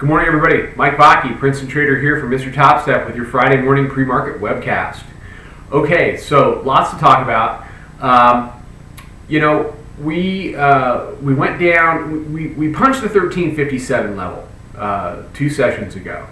Good morning, everybody. Mike Vacchi, Princetontrader here for Mr. Topstep with your Friday morning pre-market webcast. Okay, so lots to talk about. We went down. We punched the 1357 level 2 sessions ago,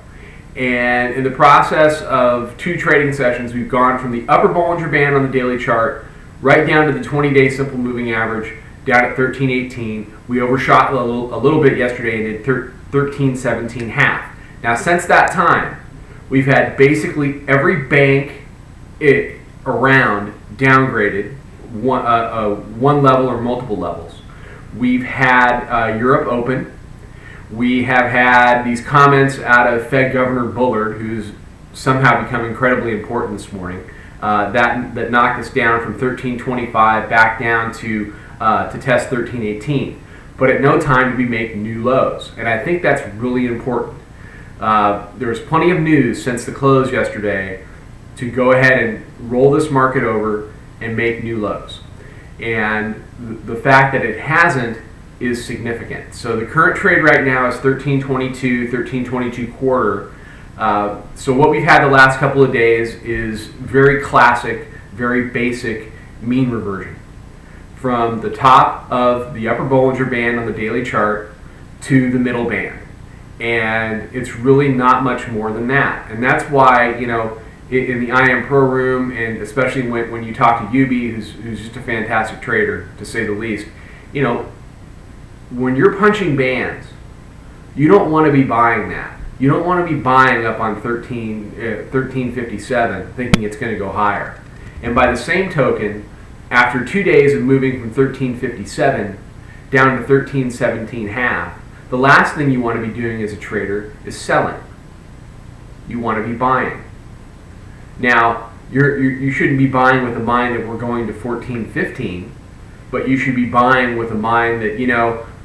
and in the process of 2 trading sessions, we've gone from the upper Bollinger Band on the daily chart right down to the 20-day simple moving average down at 1318. We overshot a little bit yesterday and did 1317.5. Now, since that time, we've had basically every bank around downgraded one level or multiple levels. We've had Europe open. We have had these comments out of Fed Governor Bullard, who's somehow become incredibly important this morning, that knocked us down from 1325 back down to test 1318. But at no time did we make new lows. And I think that's really important. There's plenty of news since the close yesterday to go ahead and roll this market over and make new lows. And the fact that it hasn't is significant. So the current trade right now is 1322 quarter. So what we've had the last couple of days is very classic, very basic mean reversion. From the top of the upper Bollinger Band on the daily chart to the middle band. And it's really not much more than that. And that's why, in the IM Pro room, and especially when you talk to Yubi, who's just a fantastic trader, to say the least, when you're punching bands, you don't want to be buying that. You don't want to be buying up on 1357 thinking it's going to go higher. And by the same token, after 2 days of moving from 1357 down to 1317.5, the last thing you want to be doing as a trader is selling. You want to be buying. Now, you shouldn't be buying with a mind that we're going to 1415, but you should be buying with a mind that,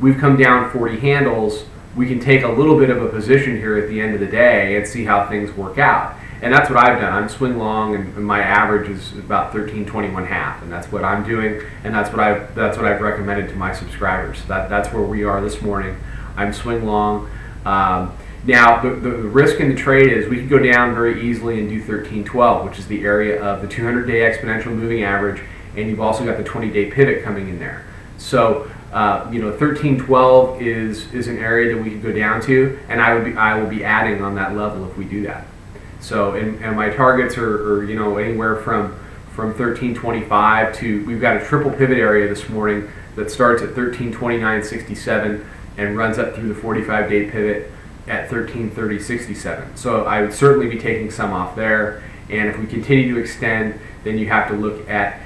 we've come down 40 handles, we can take a little bit of a position here at the end of the day and see how things work out. And that's what I've done. I'm swing long, and my average is about 1321.5, and that's what I'm doing, and that's what I've recommended to my subscribers. That's where we are this morning. I'm swing long. Now the risk in the trade is we could go down very easily and do 1312, which is the area of the 200-day exponential moving average, and you've also got the 20-day pivot coming in there. So 1312 is an area that we could go down to, and I will be adding on that level if we do that. So, and my targets are anywhere from 1325 to, we've got a triple pivot area this morning that starts at 1329.67 and runs up through the 45-day pivot at 1330.67. So I would certainly be taking some off there. And if we continue to extend, then you have to look at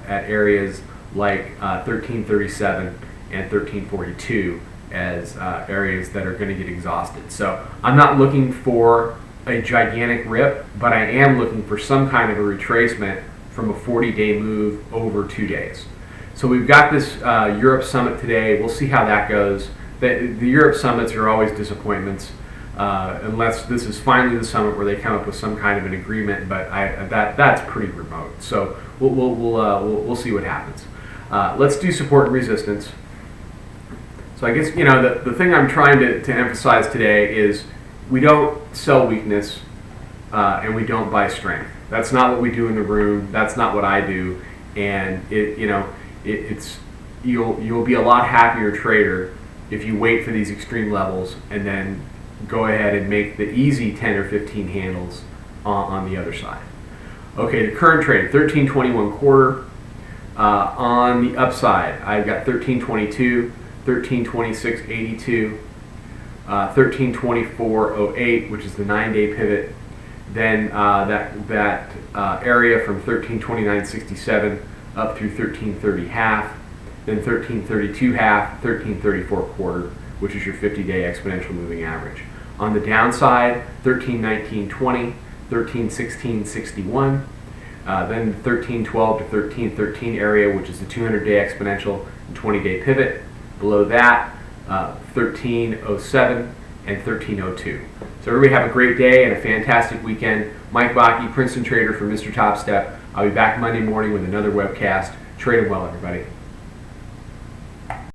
areas like 1337 and 1342 as areas that are going to get exhausted. So I'm not looking for a gigantic rip, but I am looking for some kind of a retracement from a 40-day move over 2 days. So we've got this Europe summit today. We'll see how that goes. The Europe summits are always disappointments, unless this is finally the summit where they come up with some kind of an agreement. But that's pretty remote. So we'll see what happens. Let's do support and resistance. So I guess the thing I'm trying to emphasize today is, we don't sell weakness, and we don't buy strength. That's not what we do in the room. That's not what I do. And you'll be a lot happier trader if you wait for these extreme levels and then go ahead and make the easy 10 or 15 handles on the other side. Okay, the current trade, 1321 quarter. On the upside, I've got 1322, 1326.82. 1324.08, which is the 9-day pivot, then that area from 1329.67 up through 1330.5, then 1332.5, 1334 quarter, which is your 50-day exponential moving average. On the downside, 1319.20, 1316.61, then 1312 to 1313 area, which is the 200-day exponential and 20-day pivot. Below that, 1307 and 1302. So everybody have a great day and a fantastic weekend. Mike Vacchi, Princetontrader for Mr. Topstep. I'll be back Monday morning with another webcast. Trade well, everybody.